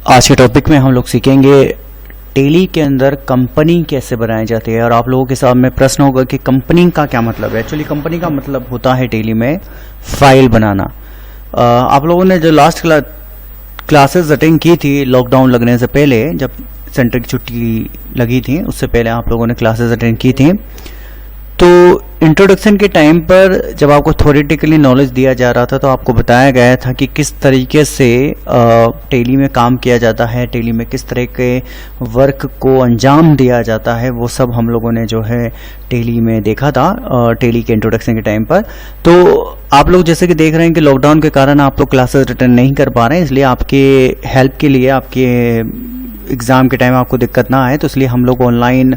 आज के टॉपिक में हम लोग सीखेंगे टेली के अंदर कंपनी कैसे बनाई जाती है। और आप लोगों के सामने प्रश्न होगा कि कंपनी का क्या मतलब है। एक्चुअली कंपनी का मतलब होता है टेली में फाइल बनाना। आप लोगों ने जो लास्ट क्लासेस अटेंड की थी लॉकडाउन लगने से पहले, जब सेंटर की छुट्टी लगी थी उससे पहले आप लोगों ने क्लासेस अटेंड की थी, तो इंट्रोडक्शन के टाइम पर जब आपको थ्योरेटिकली नॉलेज दिया जा रहा था तो आपको बताया गया था कि किस तरीके से टेली में काम किया जाता है, टेली में किस तरह के वर्क को अंजाम दिया जाता है, वो सब हम लोगों ने जो है टेली में देखा था टेली के इंट्रोडक्शन के टाइम पर। तो आप लोग जैसे कि देख रहे हैं कि लॉकडाउन के कारण आप लोग क्लासेस अटेंड नहीं कर पा रहे हैं, इसलिए आपके हेल्प के लिए, आपके एग्ज़ाम के टाइम आपको दिक्कत ना आए, तो इसलिए हम लोग ऑनलाइन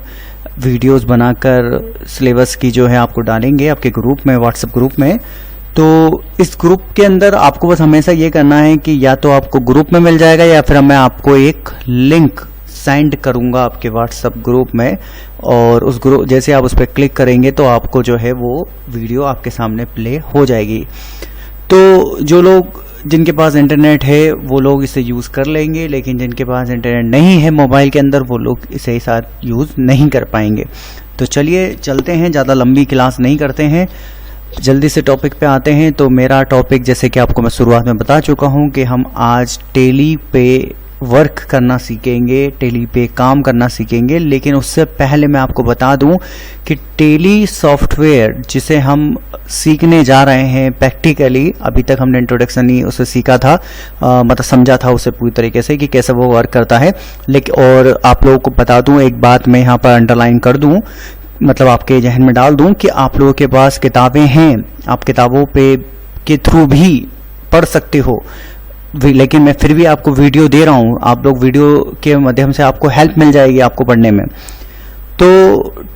वीडियोस बनाकर सिलेबस की जो है आपको डालेंगे आपके ग्रुप में, व्हाट्सएप ग्रुप में। तो इस ग्रुप के अंदर आपको बस हमेशा ये करना है कि या तो आपको ग्रुप में मिल जाएगा या फिर मैं आपको एक लिंक सेंड करूंगा आपके व्हाट्सएप ग्रुप में, और उस ग्रुप जैसे आप उस पर क्लिक करेंगे तो आपको जो है वो वीडियो आपके सामने प्ले हो जाएगी। तो जो लोग जिनके पास इंटरनेट है वो लोग इसे यूज़ कर लेंगे, लेकिन जिनके पास इंटरनेट नहीं है मोबाइल के अंदर वो लोग इसे ही साथ यूज़ नहीं कर पाएंगे। तो चलिए चलते हैं, ज़्यादा लंबी क्लास नहीं करते हैं, जल्दी से टॉपिक पे आते हैं। तो मेरा टॉपिक जैसे कि आपको मैं शुरुआत में बता चुका हूँ कि हम आज टेली पे वर्क करना सीखेंगे, टेली पे काम करना सीखेंगे। लेकिन उससे पहले मैं आपको बता दूं कि टेली सॉफ्टवेयर जिसे हम सीखने जा रहे हैं प्रैक्टिकली, अभी तक हमने इंट्रोडक्शन ही उसे सीखा था, मतलब समझा था उसे पूरी तरीके से कि कैसे वो वर्क करता है। लेकिन और आप लोगों को बता दूं, एक बात मैं यहाँ पर अंडरलाइन कर दूं, मतलब आपके जहन में डाल दूं कि आप लोगों के पास किताबें हैं, आप किताबों पे के थ्रू भी पढ़ सकते हो, लेकिन मैं फिर भी आपको वीडियो दे रहा हूँ, आप लोग वीडियो के माध्यम से आपको हेल्प मिल जाएगी आपको पढ़ने में। तो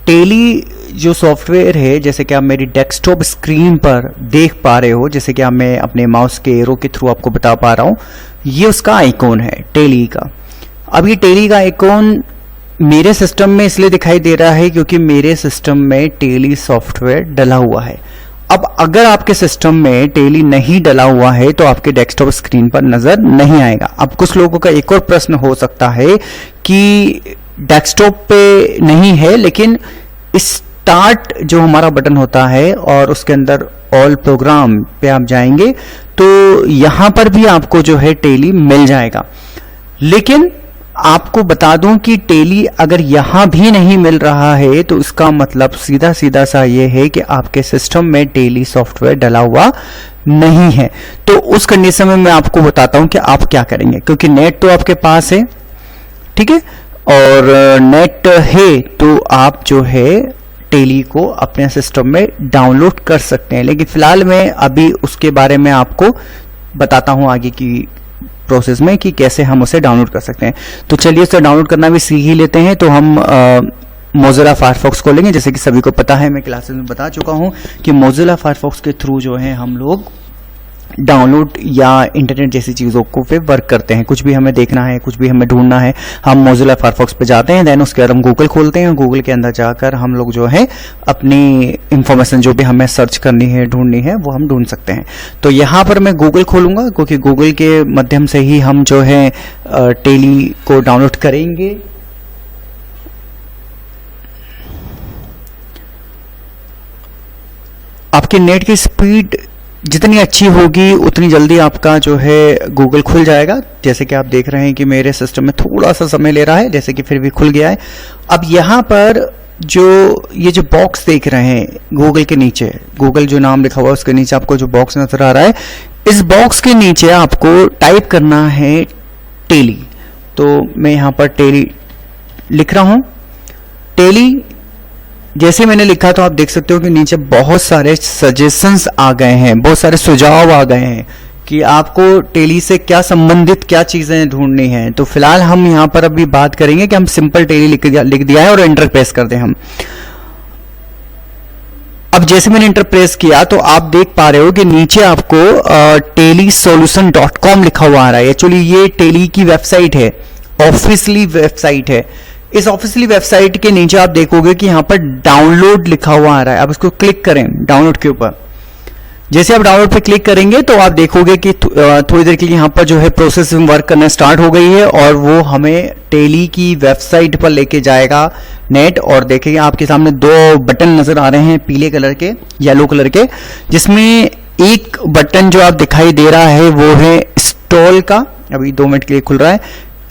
टेली जो सॉफ्टवेयर है, जैसे कि आप मेरी डेस्कटॉप स्क्रीन पर देख पा रहे हो, जैसे कि आप मैं अपने माउस के एरो के थ्रू आपको बता पा रहा हूँ, ये उसका आइकॉन है टेली का। अब ये टेली का आइकॉन मेरे सिस्टम में इसलिए दिखाई दे रहा है क्योंकि मेरे सिस्टम में टेली सॉफ्टवेयर डला हुआ है। अब अगर आपके सिस्टम में टेली नहीं डला हुआ है तो आपके डेस्कटॉप स्क्रीन पर नजर नहीं आएगा। अब कुछ लोगों का एक और प्रश्न हो सकता है कि डेस्कटॉप पे नहीं है, लेकिन स्टार्ट जो हमारा बटन होता है और उसके अंदर ऑल प्रोग्राम पे आप जाएंगे तो यहां पर भी आपको जो है टेली मिल जाएगा। लेकिन आपको बता दूं कि टेली अगर यहां भी नहीं मिल रहा है तो इसका मतलब सीधा सीधा सा ये है कि आपके सिस्टम में टेली सॉफ्टवेयर डला हुआ नहीं है। तो उस कंडीशन में मैं आपको बताता हूं कि आप क्या करेंगे, क्योंकि नेट तो आपके पास है, ठीक है, और नेट है तो आप जो है टेली को अपने सिस्टम में डाउनलोड कर सकते हैं। लेकिन फिलहाल मैं अभी उसके बारे में आपको बताता हूं आगे की प्रोसेस में कि कैसे हम उसे डाउनलोड कर सकते हैं। तो चलिए उसे डाउनलोड करना भी सीख ही लेते हैं। तो हम मोज़िला फायरफॉक्स खोलेंगे। जैसे कि सभी को पता है, मैं क्लासेस में बता चुका हूं कि मोज़िला फायरफॉक्स के थ्रू जो है हम लोग डाउनलोड या इंटरनेट जैसी चीज़ों को पे वर्क करते हैं। कुछ भी हमें देखना है, कुछ भी हमें ढूंढना है, हम मोज़िला फायरफॉक्स पे जाते हैं, देन उसके बाद हम गूगल खोलते हैं, गूगल के अंदर जाकर हम लोग जो है अपनी इंफॉर्मेशन जो भी हमें सर्च करनी है, ढूंढनी है, वो हम ढूंढ सकते हैं। तो यहाँ पर मैं गूगल खोलूंगा क्योंकि गूगल के माध्यम से ही हम जो है टेली को डाउनलोड करेंगे। आपके नेट की स्पीड जितनी अच्छी होगी उतनी जल्दी आपका जो है गूगल खुल जाएगा। जैसे कि आप देख रहे हैं कि मेरे सिस्टम में थोड़ा सा समय ले रहा है, जैसे कि फिर भी खुल गया है। अब यहाँ पर जो ये जो बॉक्स देख रहे हैं गूगल के नीचे, गूगल जो नाम लिखा हुआ है उसके नीचे आपको जो बॉक्स नजर आ रहा है, इस बॉक्स के नीचे आपको टाइप करना है टेली। तो मैं यहाँ पर टेली लिख रहा हूं। टेली जैसे मैंने लिखा तो आप देख सकते हो कि नीचे बहुत सारे सजेशंस आ गए हैं, बहुत सारे सुझाव आ गए हैं कि आपको टेली से क्या संबंधित क्या चीजें ढूंढनी है। तो फिलहाल हम यहाँ पर अभी बात करेंगे कि हम सिंपल टेली लिख दिया है और एंटर प्रेस कर दें हम। अब जैसे मैंने एंटर प्रेस किया तो आप देख पा रहे हो कि नीचे आपको telisolution.com लिखा हुआ आ रहा है। एक्चुअली ये टेली की वेबसाइट है, ऑफिशियली वेबसाइट है। इस ऑफिशियली वेबसाइट के नीचे आप देखोगे कि यहाँ पर डाउनलोड लिखा हुआ आ रहा है। अब इसको क्लिक करें डाउनलोड के ऊपर। जैसे आप डाउनलोड पे क्लिक करेंगे तो आप देखोगे कि थोड़ी देर के लिए यहाँ पर जो है प्रोसेसिंग वर्क करना स्टार्ट हो गई है और वो हमें टेली की वेबसाइट पर लेके जाएगा नेट। और देखेंगे आपके सामने दो बटन नजर आ रहे हैं पीले कलर के, येलो कलर के, जिसमें एक बटन जो आप दिखाई दे रहा है वो है इंस्टॉल का, अभी 2 मिनट के लिए खुल रहा है,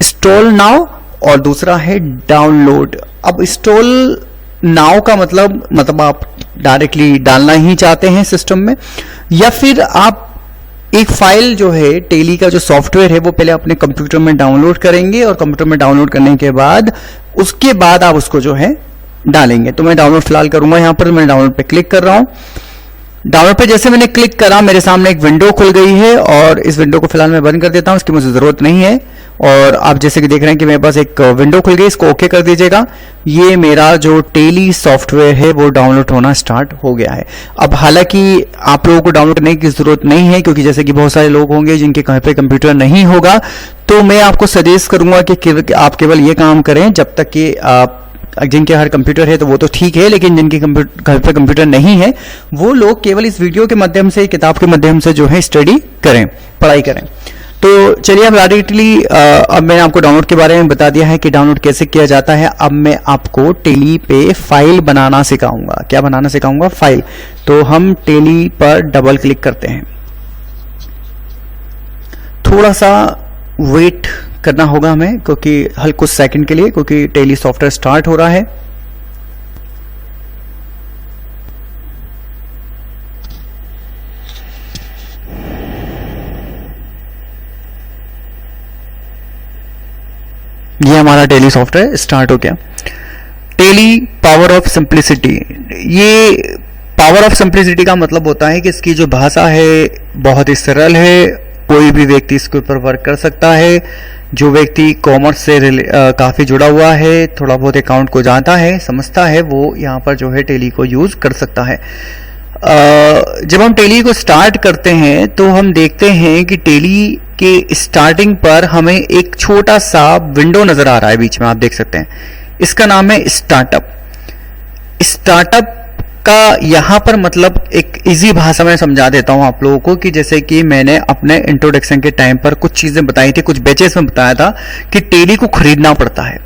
इंस्टॉल नाउ, और दूसरा है डाउनलोड। अब इंस्टॉल नाउ का मतलब आप डायरेक्टली डालना ही चाहते हैं सिस्टम में, या फिर आप एक फाइल जो है टेली का जो सॉफ्टवेयर है वो पहले अपने कंप्यूटर में डाउनलोड करेंगे और कंप्यूटर में डाउनलोड करने के बाद उसके बाद आप उसको जो है डालेंगे। तो मैं डाउनलोड फिलहाल करूंगा, यहां पर मैं डाउनलोड पे क्लिक कर रहा हूं। डाउनलोड पे जैसे मैंने क्लिक करा मेरे सामने एक विंडो खुल गई है और इस विंडो को फिलहाल मैं बंद कर देता हूं, इसकी मुझे जरूरत नहीं है। और आप जैसे कि देख रहे हैं कि मेरे पास एक विंडो खुल गई, इसको ओके कर दीजिएगा। ये मेरा जो टेली सॉफ्टवेयर है वो डाउनलोड होना स्टार्ट हो गया है। अब हालांकि आप लोगों को डाउनलोड करने की जरूरत नहीं है, क्योंकि जैसे कि बहुत सारे लोग होंगे जिनके घर पे कंप्यूटर नहीं होगा, तो मैं आपको सजेस्ट करूंगा कि आप केवल ये काम करें जब तक कि आप, जिनके हर कंप्यूटर है तो वो तो ठीक है, लेकिन जिनके घर पे कंप्यूटर नहीं है वो लोग केवल इस वीडियो के माध्यम से, किताब के माध्यम से जो है स्टडी करें, पढ़ाई करें। तो चलिए अब डायरेक्टली अब मैंने आपको डाउनलोड के बारे में बता दिया है कि डाउनलोड कैसे किया जाता है। अब मैं आपको टेली पे फाइल बनाना सिखाऊंगा। क्या बनाना सिखाऊंगा? फाइल। तो हम टेली पर डबल क्लिक करते हैं, थोड़ा सा वेट करना होगा हमें क्योंकि कुछ सेकंड के लिए, क्योंकि टेली सॉफ्टवेयर स्टार्ट हो रहा है। ये हमारा टेली सॉफ्टवेयर स्टार्ट हो गया। टेली पावर ऑफ सिंप्लिसिटी। ये पावर ऑफ सिंप्लिसिटी का मतलब होता है कि इसकी जो भाषा है बहुत ही सरल है, कोई भी व्यक्ति इसके ऊपर वर्क कर सकता है। जो व्यक्ति कॉमर्स से काफ़ी जुड़ा हुआ है, थोड़ा बहुत अकाउंट को जानता है, समझता है, वो यहाँ पर जो है टेली को यूज़ कर सकता है। जब हम टेली को स्टार्ट करते हैं तो हम देखते हैं कि टेली के स्टार्टिंग पर हमें एक छोटा सा विंडो नज़र आ रहा है बीच में, आप देख सकते हैं। इसका नाम है स्टार्टअप। स्टार्टअप का यहाँ पर मतलब एक इजी भाषा में समझा देता हूँ आप लोगों को, कि जैसे कि मैंने अपने इंट्रोडक्शन के टाइम पर कुछ चीजें बताई थी, कुछ बैचेस में बताया था कि टेली को खरीदना पड़ता है।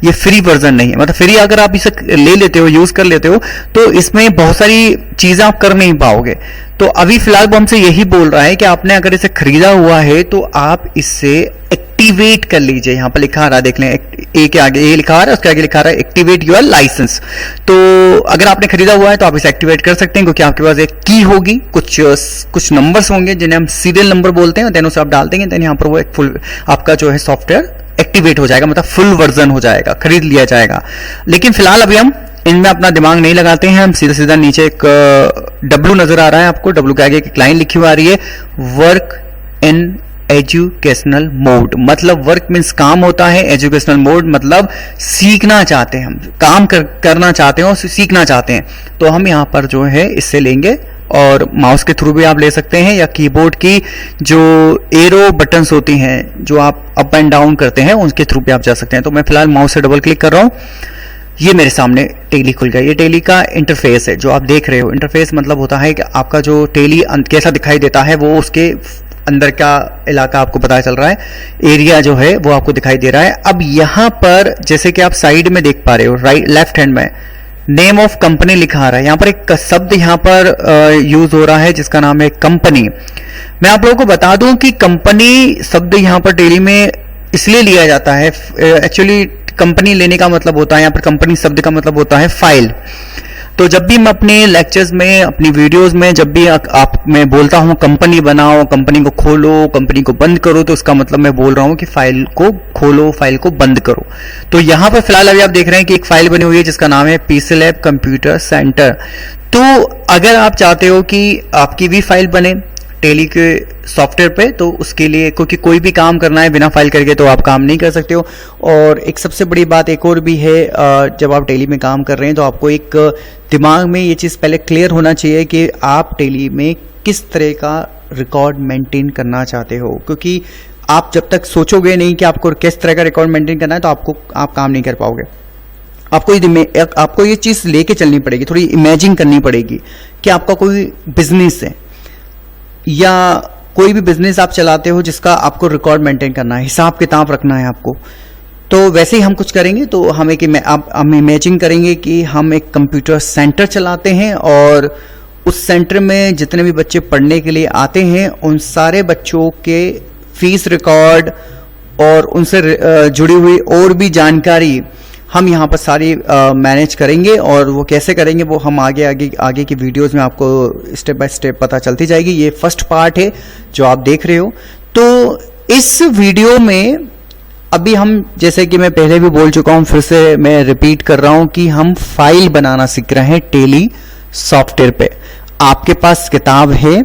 ये फ्री वर्जन नहीं है, मतलब फ्री अगर आप इसे ले लेते हो, यूज कर लेते हो, तो इसमें बहुत सारी चीजें आप कर नहीं पाओगे। तो अभी फिलहाल वो हमसे यही बोल रहा है कि आपने अगर इसे खरीदा हुआ है तो आप इससे एक्टिवेट कर लीजिए। यहाँ पर लिखा आ रहा है, देख लें, ए के आगे ए लिखा आ रहा है, उसके आगे लिखा आ रहा है एक्टिवेट योर लाइसेंस। तो अगर आपने खरीदा हुआ है तो आप इसे एक्टिवेट कर सकते हैं, क्योंकि आपके पास एक की होगी, कुछ नंबर्स होंगे जिन्हें हम सीरियल नंबर बोलते हैं, देन उसे आप डाल देंगे, देन यहाँ पर वो एक फुल आपका जो है सॉफ्टवेयर एक्टिवेट हो जाएगा, मतलब फुल वर्जन हो जाएगा, खरीद लिया जाएगा। लेकिन फिलहाल अभी हम इनमें अपना दिमाग नहीं लगाते हैं, हम सीधा सीधा नीचे एक डब्लू नजर आ रहा है आपको, डब्लू के आगे एक लाइन लिखी हुई आ रही है, वर्क इन एजुकेशनल मोड। मतलब वर्क मीन्स काम होता है, एजुकेशनल मोड मतलब सीखना चाहते हैं हम, काम करना चाहते हैं और सीखना चाहते हैं। तो हम यहाँ पर जो है इससे लेंगे, और माउस के थ्रू भी आप ले सकते हैं, या कीबोर्ड की जो एरो बटन्स होती हैं जो आप अप एंड डाउन करते हैं उनके थ्रू भी आप जा सकते हैं। तो मैं फिलहाल माउस से डबल क्लिक कर रहा हूँ, ये मेरे सामने टेली खुल गया। ये टेली का इंटरफेस है जो आप देख रहे हो। इंटरफेस मतलब होता है कि आपका जो टेली कैसा दिखाई देता है, वो उसके अंदर का इलाका आपको पता चल रहा है, एरिया जो है वो आपको दिखाई दे रहा है। अब यहाँ पर जैसे कि आप साइड में देख पा रहे हो, राइट लेफ्ट हैंड में नेम ऑफ कंपनी लिखा आ रहा है। यहाँ पर एक शब्द यहाँ पर यूज हो रहा है जिसका नाम है कंपनी। मैं आप लोगों को बता दूं कि कंपनी शब्द यहाँ पर टेली में इसलिए लिया जाता है, एक्चुअली कंपनी लेने का मतलब होता है, यहाँ पर कंपनी शब्द का मतलब होता है फाइल। तो जब भी मैं अपने लेक्चर्स में, अपनी वीडियोस में जब भी मैं बोलता हूँ कंपनी बनाओ, कंपनी को खोलो, कंपनी को बंद करो, तो इसका मतलब मैं बोल रहा हूँ कि फाइल को खोलो, फाइल को बंद करो। तो यहाँ पर फिलहाल अभी आप देख रहे हैं कि एक फाइल बनी हुई है जिसका नाम है पीसी लैब कंप्यूटर सेंटर। तो अगर आप चाहते हो कि आपकी भी फाइल बने टेली के सॉफ्टवेयर पे, तो उसके लिए, क्योंकि कोई भी काम करना है बिना फाइल करके तो आप काम नहीं कर सकते हो। और एक सबसे बड़ी बात एक और भी है, जब आप टेली में काम कर रहे हैं तो आपको एक दिमाग में ये चीज़ पहले क्लियर होना चाहिए कि आप टेली में किस तरह का रिकॉर्ड मेंटेन करना चाहते हो। क्योंकि आप जब तक सोचोगे नहीं कि आपको किस तरह का रिकॉर्ड मेंटेन करना है तो आप काम नहीं कर पाओगे। आपको ये चीज़ लेके चलनी पड़ेगी, थोड़ी इमेजिन करनी पड़ेगी कि आपका कोई बिजनेस है, या कोई भी बिजनेस आप चलाते हो जिसका आपको रिकॉर्ड मेंटेन करना है, हिसाब किताब रखना है आपको, तो वैसे ही हम कुछ करेंगे। तो हम हम इमेजिन करेंगे कि हम एक कंप्यूटर सेंटर चलाते हैं और उस सेंटर में जितने भी बच्चे पढ़ने के लिए आते हैं उन सारे बच्चों के फीस रिकॉर्ड और उनसे जुड़ी हुई और भी जानकारी हम यहाँ पर सारी मैनेज करेंगे। और वो कैसे करेंगे वो हम आगे की वीडियोस में आपको स्टेप बाय स्टेप पता चलती जाएगी। ये फर्स्ट पार्ट है जो आप देख रहे हो। तो इस वीडियो में अभी हम, जैसे कि मैं पहले भी बोल चुका हूं, फिर से मैं रिपीट कर रहा हूं कि हम फाइल बनाना सीख रहे हैं टेली सॉफ्टवेयर पे। आपके पास किताब है,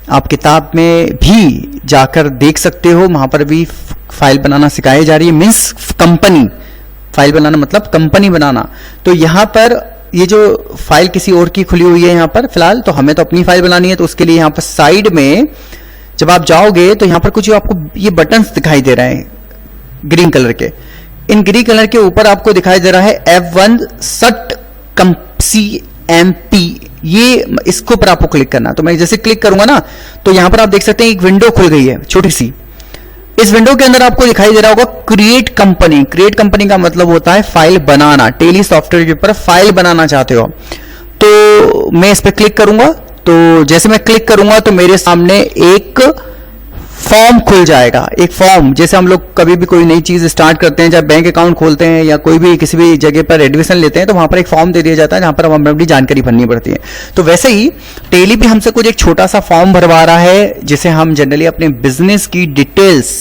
आप किताब में भी जाकर देख सकते हो, वहां पर भी फाइल बनाना सिखाई जा रही है। मीन्स कंपनी, फाइल बनाना मतलब कंपनी बनाना। तो यहां पर ये जो फाइल किसी और की खुली हुई है यहां पर फिलहाल, तो हमें तो अपनी फाइल बनानी है। तो उसके लिए यहां पर साइड में जब आप जाओगे तो यहां पर कुछ आपको ये बटन्स दिखाई दे रहे हैं ग्रीन कलर के। इन ग्रीन कलर के ऊपर आपको दिखाई दे रहा है F1 सट CMP, ये इसको पर आपको क्लिक करना। तो मैं जैसे क्लिक करूंगा ना तो यहां पर आप देख सकते हैं एक विंडो खुल गई है छोटी सी। इस विंडो के अंदर आपको दिखाई दे रहा होगा क्रिएट कंपनी। क्रिएट कंपनी का मतलब होता है फाइल बनाना। टेली सॉफ्टवेयर के ऊपर फाइल बनाना चाहते हो तो मैं इस पर क्लिक करूंगा। तो जैसे मैं क्लिक करूंगा तो मेरे सामने एक फॉर्म खुल जाएगा। एक फॉर्म, जैसे हम लोग कभी भी कोई नई चीज स्टार्ट करते हैं, जब बैंक अकाउंट खोलते हैं या कोई भी किसी भी जगह पर एडमिशन लेते हैं तो वहां पर एक फॉर्म दे दिया जाता है जहां पर हमें अपनी जानकारी भरनी पड़ती है। तो वैसे ही टेली भी हमसे कुछ एक छोटा सा फॉर्म भरवा रहा है जिसे हम जनरली अपने बिजनेस की डिटेल्स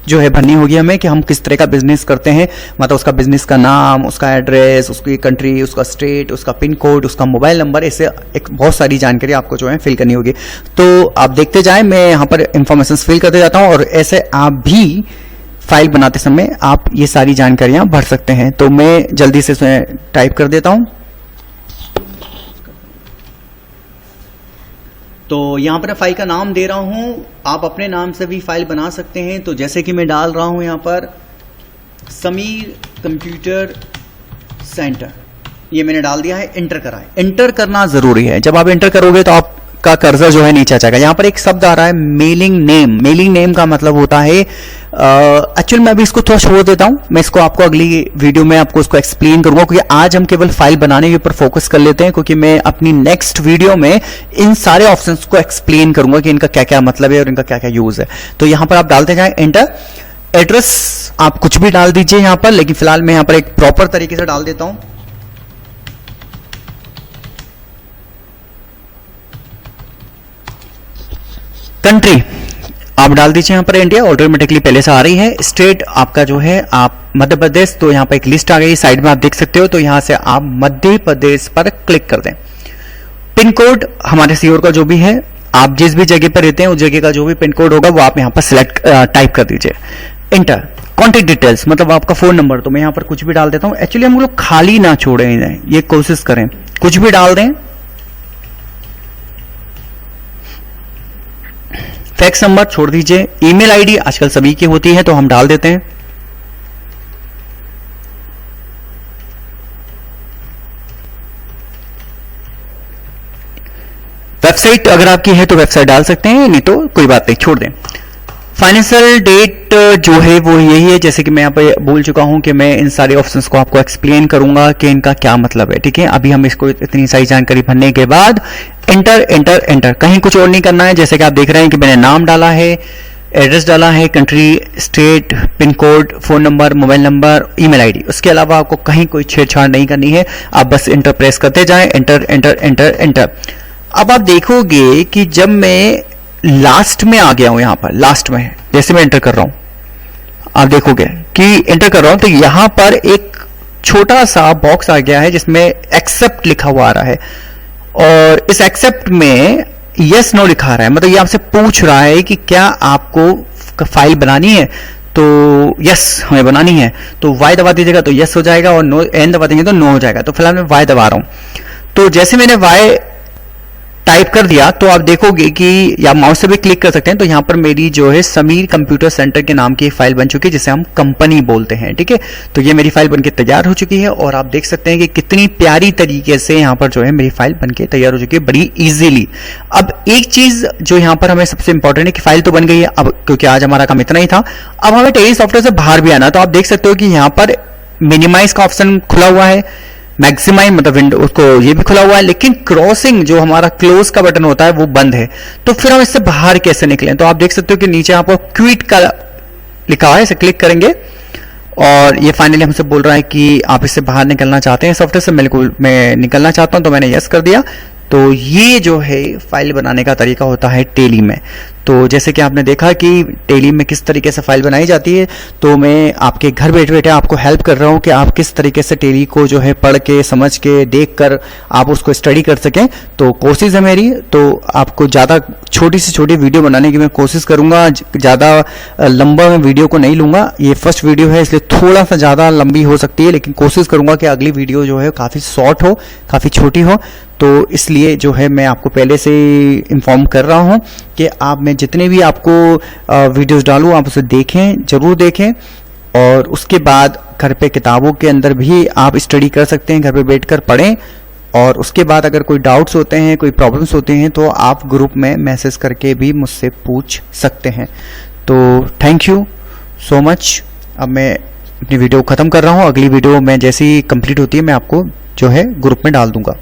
जो है भरनी होगी हमें, कि हम किस तरह का बिजनेस करते हैं, मतलब उसका बिजनेस का नाम, उसका एड्रेस, उसकी कंट्री, उसका स्टेट, उसका पिन कोड, उसका मोबाइल नंबर, ऐसे एक बहुत सारी जानकारी आपको जो है फिल करनी होगी। तो आप देखते जाएं, मैं यहाँ पर इंफॉर्मेशन फिल करते जाता हूँ और ऐसे आप भी फाइल बनाते समय आप ये सारी जानकारियां भर सकते हैं। तो मैं जल्दी से इसमें टाइप कर देता हूं। तो यहां पर फाइल का नाम दे रहा हूं, आप अपने नाम से भी फाइल बना सकते हैं। तो जैसे कि मैं डाल रहा हूं यहां पर समीर कंप्यूटर सेंटर, ये मैंने डाल दिया है, एंटर करा है। एंटर करना जरूरी है। जब आप एंटर करोगे तो आपका कर्सर जो है नीचे आ जाएगा। यहां पर एक शब्द आ रहा है मेलिंग नेम। मेलिंग नेम का मतलब होता है, एक्चुअली मैं अभी इसको थोड़ा छोड़ देता हूं, मैं इसको आपको अगली वीडियो में आपको इसको एक्सप्लेन करूंगा, क्योंकि आज हम केवल फाइल बनाने के ऊपर फोकस कर लेते हैं, क्योंकि मैं अपनी नेक्स्ट वीडियो में इन सारे ऑप्शंस को एक्सप्लेन करूंगा कि इनका क्या क्या मतलब है और इनका क्या क्या यूज है। तो यहां पर आप डालते जाएं एंटर। एड्रेस आप कुछ भी डाल दीजिए यहां पर, लेकिन फिलहाल मैं यहां पर एक प्रॉपर तरीके से डाल देता हूं। कंट्री आप डाल दीजिए यहां पर इंडिया, ऑटोमेटिकली पहले से आ रही है। स्टेट आपका जो है आप मध्य प्रदेश, तो यहां पर एक लिस्ट आ गई साइड में आप देख सकते हो, तो यहां से आप मध्य प्रदेश पर क्लिक कर दें। पिन कोड हमारे सीओर का जो भी है, आप जिस भी जगह पर रहते हैं उस जगह का जो भी पिन कोड होगा वो आप यहां पर सिलेक्ट टाइप कर दीजिए। इंटर। कॉन्टेक्ट डिटेल्स मतलब आपका फोन नंबर, तो मैं यहां पर कुछ भी डाल देता हूं। एक्चुअली हम लोग खाली ना छोड़ें, ये कोशिश करें, कुछ भी डाल दें। फैक्स नंबर छोड़ दीजिए। ईमेल आईडी आजकल सभी की होती है तो हम डाल देते हैं। वेबसाइट अगर आपकी है तो वेबसाइट डाल सकते हैं, नहीं तो कोई बात नहीं, छोड़ दें। फाइनेंशियल डेट जो है वो यही है, जैसे कि मैं यहाँ पे बोल चुका हूं कि मैं इन सारे ऑप्शंस को आपको एक्सप्लेन करूंगा कि इनका क्या मतलब है। ठीक है, अभी हम इसको इतनी सारी जानकारी भरने के बाद एंटर एंटर एंटर, कहीं कुछ और नहीं करना है। जैसे कि आप देख रहे हैं कि मैंने नाम डाला है, एड्रेस डाला है, country, state, pin code, phone number, mobile number, email ID, उसके अलावा आपको कहीं कोई छेड़छाड़ नहीं करनी है। आप बस एंटर प्रेस करते जाएं, एंटर एंटर एंटर एंटर। अब आप देखोगे कि जब मैं लास्ट में आ गया हूं, यहां पर लास्ट में जैसे मैं एंटर कर रहा हूं, आप देखोगे कि एंटर कर रहा हूं तो यहां पर एक छोटा सा बॉक्स आ गया है जिसमें एक्सेप्ट लिखा हुआ आ रहा है, और इस एक्सेप्ट में यस नो लिखा रहा है, मतलब ये आपसे पूछ रहा है कि क्या आपको फाइल बनानी है, तो यस हमें बनानी है। तो वाई दबा दीजिएगा तो यस हो जाएगा, और नो एन दबा देंगे तो नो हो जाएगा। तो फिलहाल मैं वाई दबा रहा हूं। तो जैसे मैंने वाई टाइप कर दिया तो आप देखोगे कि, या माउस से भी क्लिक कर सकते हैं, तो यहाँ पर मेरी जो है समीर कंप्यूटर सेंटर के नाम की एक फाइल बन चुकी है जिसे हम कंपनी बोलते हैं। ठीक है, तो ये मेरी फाइल बनके तैयार हो चुकी है और आप देख सकते हैं कि कितनी प्यारी तरीके से यहाँ पर जो है मेरी फाइल बनके तैयार हो चुकी है, बड़ी इजीली। अब एक चीज जो यहाँ पर हमें सबसे इंपॉर्टेंट है कि फाइल तो बन गई है, अब क्योंकि आज हमारा काम इतना ही था, अब हमें टेली सॉफ्टवेयर से बाहर भी आना। तो आप देख सकते हो कि यहाँ पर मिनिमाइज का ऑप्शन खुला हुआ है, मैक्सिमाइज मतलब विंडो उसको ये भी खुला हुआ है, लेकिन क्रॉसिंग जो हमारा क्लोज का बटन होता है वो बंद है। तो फिर हम इससे बाहर कैसे निकलें? तो आप देख सकते हो कि नीचे आपको क्विट का लिखा हुआ है, इसे क्लिक करेंगे और ये फाइनली हमसे बोल रहा है कि आप इससे बाहर निकलना चाहते हैं सॉफ्टवेयर से। मैं निकलना चाहता हूं तो मैंने यस कर दिया। तो ये जो है फाइल बनाने का तरीका होता है टेली में। तो जैसे कि आपने देखा कि टेली में किस तरीके से फाइल बनाई जाती है, तो मैं आपके घर बैठे बैठे आपको हेल्प कर रहा हूं कि आप किस तरीके से टेली को जो है पढ़ के, समझ के, देख कर आप उसको स्टडी कर सकें। तो कोशिश है मेरी, तो आपको ज़्यादा छोटी से छोटी वीडियो बनाने की मैं कोशिश करूंगा, ज़्यादा लंबा मैं वीडियो को नहीं लूंगा। ये फर्स्ट वीडियो है इसलिए थोड़ा सा ज़्यादा लंबी हो सकती है, लेकिन कोशिश करूंगा कि अगली वीडियो जो है काफ़ी शॉर्ट हो, काफ़ी छोटी हो। तो इसलिए जो है मैं आपको पहले से इन्फॉर्म कर रहा हूं कि आप, मैं जितने भी आपको वीडियोस डालूं आप उसे देखें, जरूर देखें। और उसके बाद घर पे किताबों के अंदर भी आप स्टडी कर सकते हैं, घर पे बैठकर पढ़ें। और उसके बाद अगर कोई डाउट्स होते हैं, कोई प्रॉब्लम्स होते हैं, तो आप ग्रुप में मैसेज करके भी मुझसे पूछ सकते हैं। तो थैंक यू सो मच। अब मैं अपनी वीडियो ख़त्म कर रहा हूँ। अगली वीडियो मैं जैसी कंप्लीट होती है मैं आपको जो है ग्रुप में डाल दूंगा।